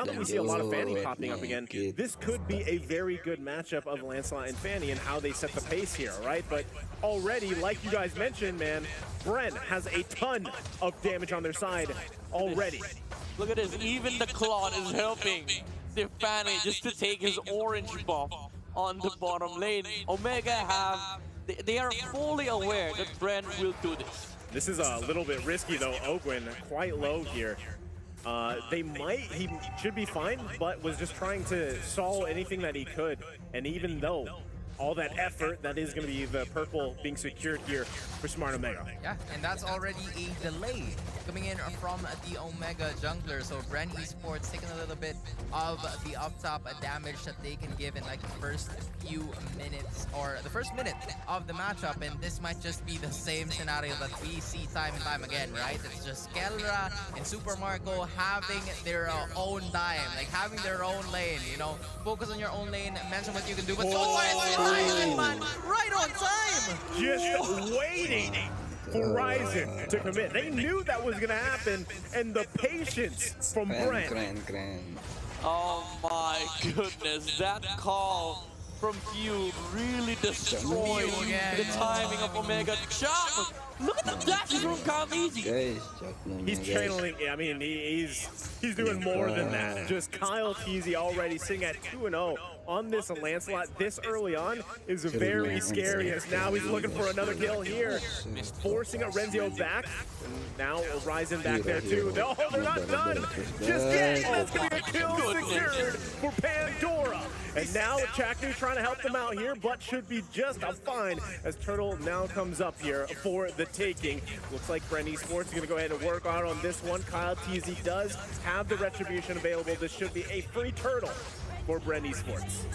now that we see a lot of Fanny popping up again, this could be a very good matchup of Lancelot and Fanny and how they set the pace here, right? But already, like you guys mentioned, man, Bren has a ton of damage on their side already. Look at this, even the Clon is helping the Fanny just to take his orange buff on the bottom lane. Omega they are fully aware that Bren will do this. This is a little bit risky though. Ogwin quite low here. He should be fine, but was just trying to stall anything that he could. And even though all that effort, that is going to be the purple being secured here for Smart Omega. Yeah, and that's already a delay coming in from the Omega jungler. So Bren Esports taking a little bit of the up top damage that they can give in like the first few minutes or the first minute of the matchup. And this might just be the same scenario that we see time and time again, right? It's just Kelra and Super Marco having their own time, like having their own lane, you know, focus on your own lane, mention what you can do, but so far it's Ryzen, man, right on time! Just waiting for Ryzen to commit. They knew that was going to happen, and the patience from Bren. Oh my goodness, that call from Feud really destroyed the timing of Omega. Jump! Look at the dashes from Karltzy. He's trailing. I mean, he's doing more than that. Just Karltzy already sitting at 2-0 on this Lancelot this early on is very scary, as now he's looking for another kill here. Forcing a Renzio back. And now Ryzen back there too. Oh, they're not done just yet. That's going to be a kill secured for Pandora. And now Chaknu's trying to help them out here, but should be just a fine as Turtle now comes up here for the taking. Looks like Bren Esports is going to go ahead and work out on this one. Karltzy does have the retribution available. This should be a free Turtle for Bren Esports.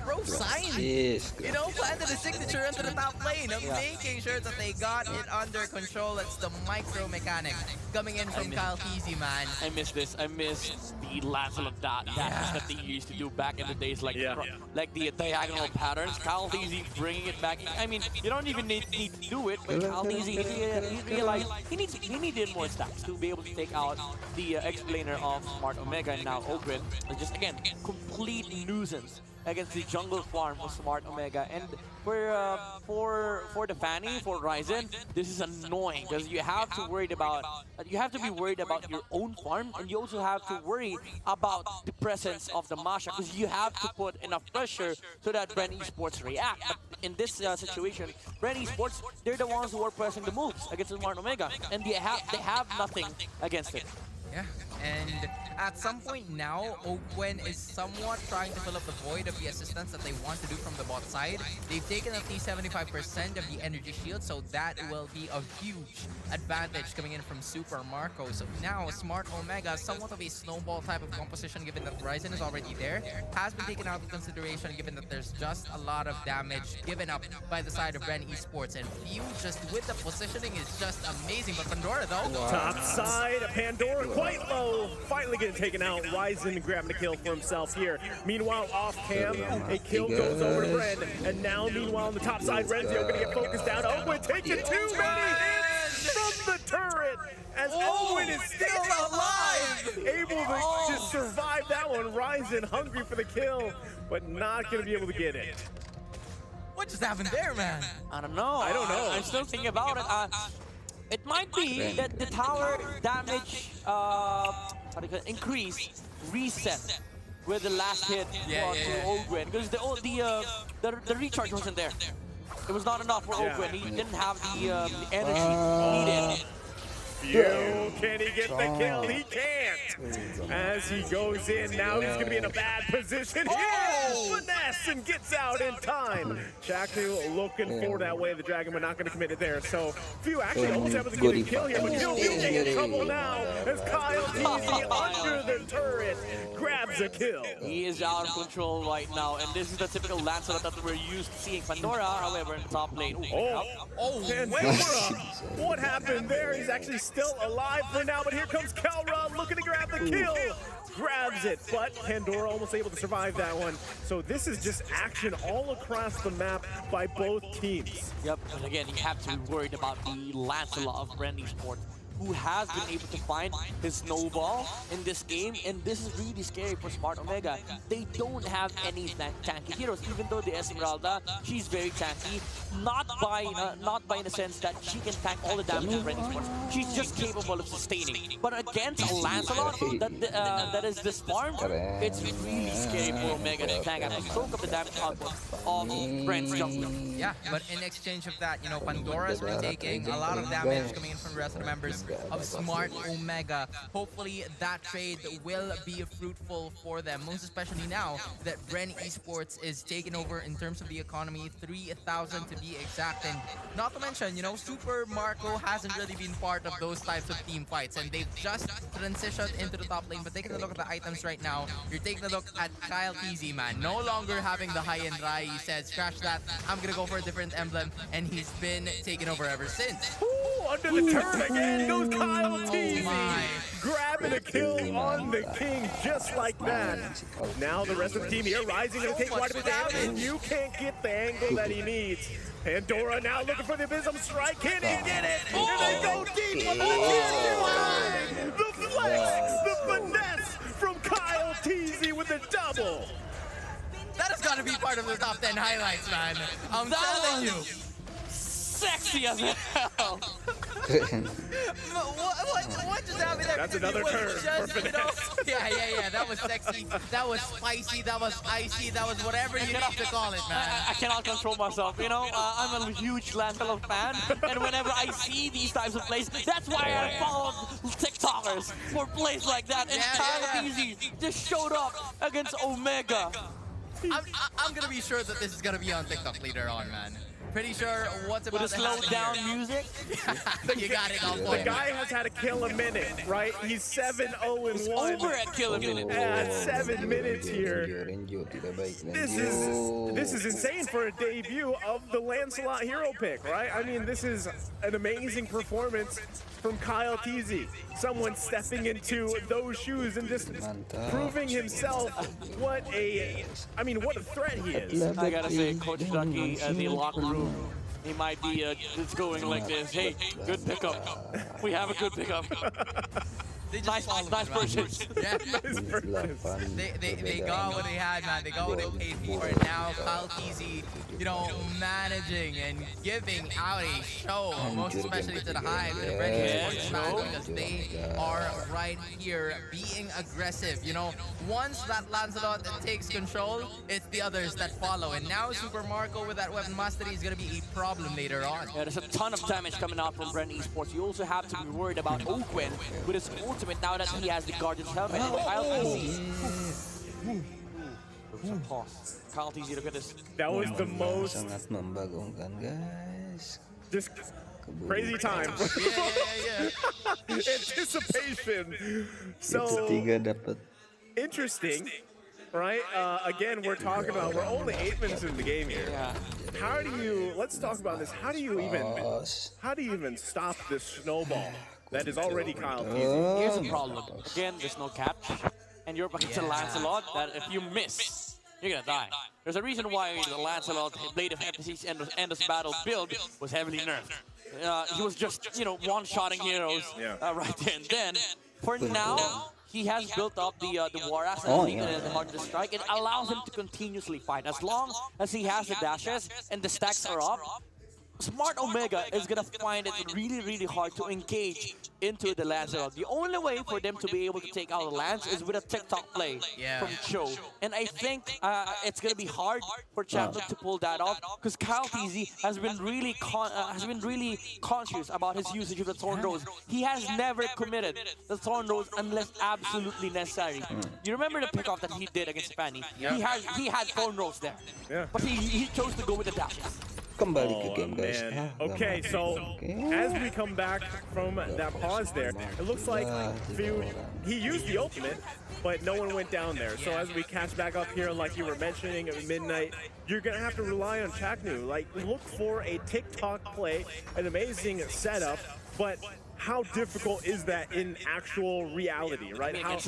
Bro, sign. Yes. You know, planted a signature into the top lane of making sure that they got it under control. It's the micro mechanic coming in from Karltzy, man. I miss this. I miss the Lancelot dashes that they used to do back in the days, like the diagonal patterns. Karltzy bringing it back. I mean, you don't even need to do it, but Karltzy, he realized he needed more stacks to be able to take out the explainer of Smart Omega, and now Ogren is just, again, complete nuisance against the jungle farm of Smart Omega. And for the Fanny, for Ryzen, this is annoying because you have to be worried about your own farm, and you also have to worry about the presence of the marsha, because you have to put enough pressure so that Bren Esports react. But in this situation, Bren Esports, they're the ones who are pressing the moves against Smart Omega, and they have nothing against it. Yeah, and at some point now, Ogwen is somewhat trying to fill up the void of the assistance that they want to do from the bot side. They've taken at least 75% of the energy shield, so that will be a huge advantage coming in from Super Marco. So now Smart Omega, somewhat of a snowball type of composition, given that Ryzen is already there, has been taken out of consideration given that there's just a lot of damage given up by the side of Bren Esports. And Few, just with the positioning, is just amazing. But Pandora though, top side, Pandora quite low, finally getting taken out. Ryzen grabbing a kill for himself here. Meanwhile, off cam, a kill goes over to Bren, and now meanwhile on the top side, Renzio gonna get focused down. Owen taking too many hits from the turret, as Owen is still alive, able to just survive that one. Ryzen hungry for the kill, but not gonna be able to get it. what just happened there, man? I don't know. I don't know. I'm still thinking about it. It might be that the tower damage increase reset with the last hit to Ogwen, because the recharge wasn't there. It was not enough for Ogwen. He didn't have the energy needed. Can he get the kill? He can't. As he goes in, now he's going to be in a bad position here. Finesse and gets out in time. Chaknu looking for that way of the dragon, but not going to commit it there. So Few actually almost able to get a kill here, but Kill in trouble now as Karltzy under the turret grabs a kill. He is out of control right now, and this is the typical Lancelot that we're used to seeing. Pandora, however, in the top lane. Pandora! What happened there? He's actually still alive for now, but here comes kelra looking to grab the kill. Grabs it, but Pandora almost able to survive that one. So this is just action all across the map by both teams. Yep, and again, you have to be worried about the Lancelot of Bren Esports. who has been able to find his snowball in this game, and this is really scary for Smart Omega. They don't have any tanky heroes, even though the Esmeralda, she's very tanky, not by in the sense that she can tank all the damage in Bren Esports. She's just capable of sustaining. But against a Lancelot that is this farm, it's really scary for Omega to tank and soak up the damage output of Bren's jungle. Yeah, but in exchange of that, you know, Pandora's been taking a lot of damage coming in from the rest of the members of Smart Omega. Hopefully that trade will be fruitful for them, most especially now that Bren Esports is taking over in terms of the economy, 3,000 to be exact. And not to mention, you know, Super Marco hasn't really been part of those types of team fights, and they've just transitioned into the top lane. But taking a look at the items right now, you're taking a look at Karltzy, man. No longer having the high-end Rai. He said, scratch that, I'm gonna go for a different emblem, and he's been taking over ever since. Ooh, under the turn again goes Karltzy. My. Grabbing a kill on the king just like that. Now the rest of the team here rising to take quite a bit of damage, and you can't get the angle that he needs. Pandora now looking for the Abysm strike. Can he get it? And they go deep on the tier 2 line. The flex, the finesse from Karltzy with the double. That has got to be part of the top 10 highlights, man. I'm telling you. Sexy as hell. What just happened there? That's another turn for finesse. Yeah. That was sexy. That was spicy. That was icy. That was whatever you need to call it, man. I cannot control myself, you know. I'm a huge Lancelot fan, and whenever I see these types of plays, that's why I follow TikTokers for plays like that. And Karltzy just showed up against Omega. I'm gonna be sure that this is gonna be on TikTok later on, man. Pretty sure what's about with to a slow happen down here. music. You got it on The point. guy has had a kill a minute, right? He's 7-0-1. Over at kill a minute. At 7 minutes here. This is insane for a debut of the Lancelot hero pick, right? I mean, this is an amazing performance from Karltzy. Someone stepping into those shoes and just proving himself what a threat he is. I gotta say, Coach Ducky in the locker room, he might be just going like this. Hey, good pickup. We have a good pickup. Nice purchase. Yeah. Nice purchase. They got what they had, man. They got what they paid for. And now Karltzy, you know, managing and giving out a show, most especially to the Hive and the Bren Esports fans, because they are right here being aggressive. You know, once that Lancelot takes control, it's the others that follow. And now Super Marco with that weapon mastery is going to be a problem later on. Yeah, there's a ton of damage coming out from Bren Esports. You also have to be worried about Owen with his ultimate now that he has the Guardian's helmet. And Karltzy, look at this. That was the most just crazy time. Yeah. Anticipation. So interesting, right? Again, we're talking about, we're only 8 minutes into the game here. Yeah. How do you, let's talk about this. How do you even stop this snowball that is already Karltzy? Here's the problem. Again, there's no catch. And you're up against a Lancelot that if you miss, you're gonna die. There's a reason why the Lancelot Blade of Emphasis Endless Battle build was heavily nerfed. He was just, you know, one-shotting heroes right there and then. For now, he has built up the Waras and the Heart of the Strike. It allows him to continuously fight. As long as he has the dashes and the stacks are up, Smart Omega is gonna find it really, really hard to engage into the Lancelot. The only way for them to be able to take out the Lance is with a TikTok play from Cho. And I think it's gonna be hard for Champion to pull that off because Karltzy has been really conscious about his usage of the Thorn Rose. He has never committed the Thorn Rose unless absolutely necessary. You remember the pickoff that he did against Fanny? He had Thorn Rose there, but he chose to go with the dashes. Oh, man. Okay, so as we come back from that pause there, it looks like he used the ultimate, but no one went down there. So as we catch back up here, like you were mentioning at midnight, you're going to have to rely on Chaknu. Like, look for a TikTok play, an amazing setup, but how difficult is that in actual reality, right? Against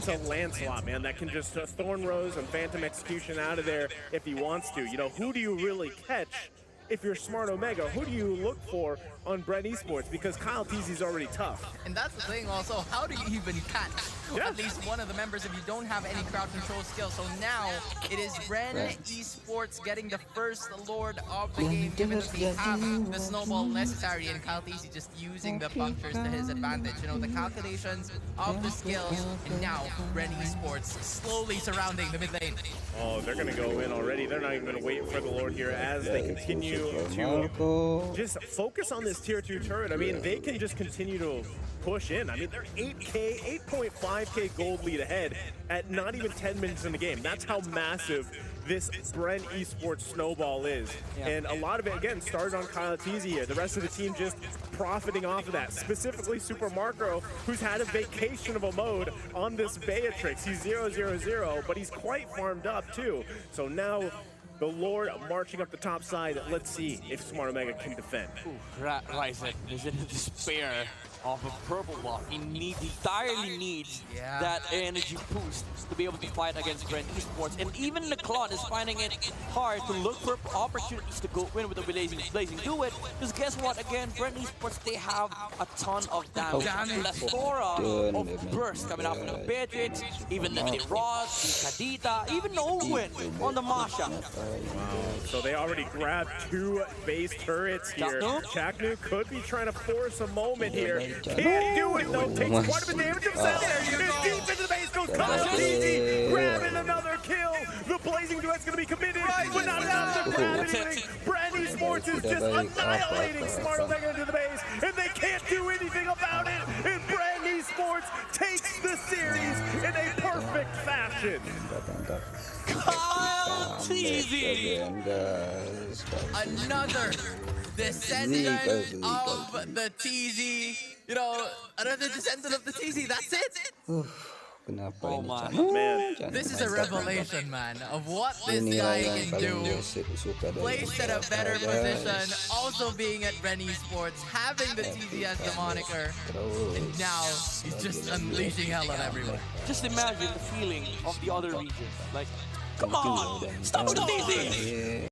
a Lancelot, man, that can just Thorn Rose and Phantom Execution out of there if he wants to. You know, who do you really catch if you're Smart Omega, who do you look for on BREN Esports? Because Karltzy's already tough. And that's the thing also, how do you even catch at least one of the members if you don't have any crowd control skills? So now it is BREN Esports getting the first Lord of the game, given that they have the snowball necessary, and Karltzy just using the punctures to his advantage. You know, the calculations of the skills, and now BREN Esports slowly surrounding the mid lane. Oh, they're going to go in already. They're not even going to wait for the Lord here as they continue to just focus on this tier 2 turret. I mean, they can just continue to push in. I mean, they're 8.5k gold lead ahead at not even 10 minutes in the game. That's how massive this BREN Esports snowball is. And a lot of it, again, started on Karltzy here. The rest of the team just profiting off of that. Specifically Super Marco, who's had a vacation of a mode on this Beatrix. He's 0-0-0, but he's quite farmed up too. So now the Lord marching up the top side. Let's see if Smart Omega can defend. Ryzen is in despair of a purple buff. He entirely needs that energy boost to be able to fight against BREN Esports. And even Lancelot is finding it hard to look for opportunities to go win with the blazing do it. Because guess what? Again, BREN Esports, they have a ton of damage. Plethora of burst coming out from the Beatrix, even the Rod, the Kadita, even Owen on the Marsha. Wow. So they already grabbed 2 base turrets here. Chaknu could be trying to force a moment here. Can't do it though. Takes quite a bit of damage himself. And deep into the base goes Karltzy, grabbing another kill. The blazing duet's going to be committed, but not enough to grab anything. BREN Esports is just annihilating Smart Omega into the base, and they can't do anything about it. And BREN Esports takes the series in a perfect fashion. Karltzy! Another descendant of the TZ. You know, another descendant of the TZ. That's it. Oh my man. This is a revelation, man, of what this guy can do. Placed at a better position, also being at BREN Esports, having the TZ as the moniker, and now he's just unleashing hell on everyone. Just imagine the feeling of the other regions. Like, come on, stop with the TZ!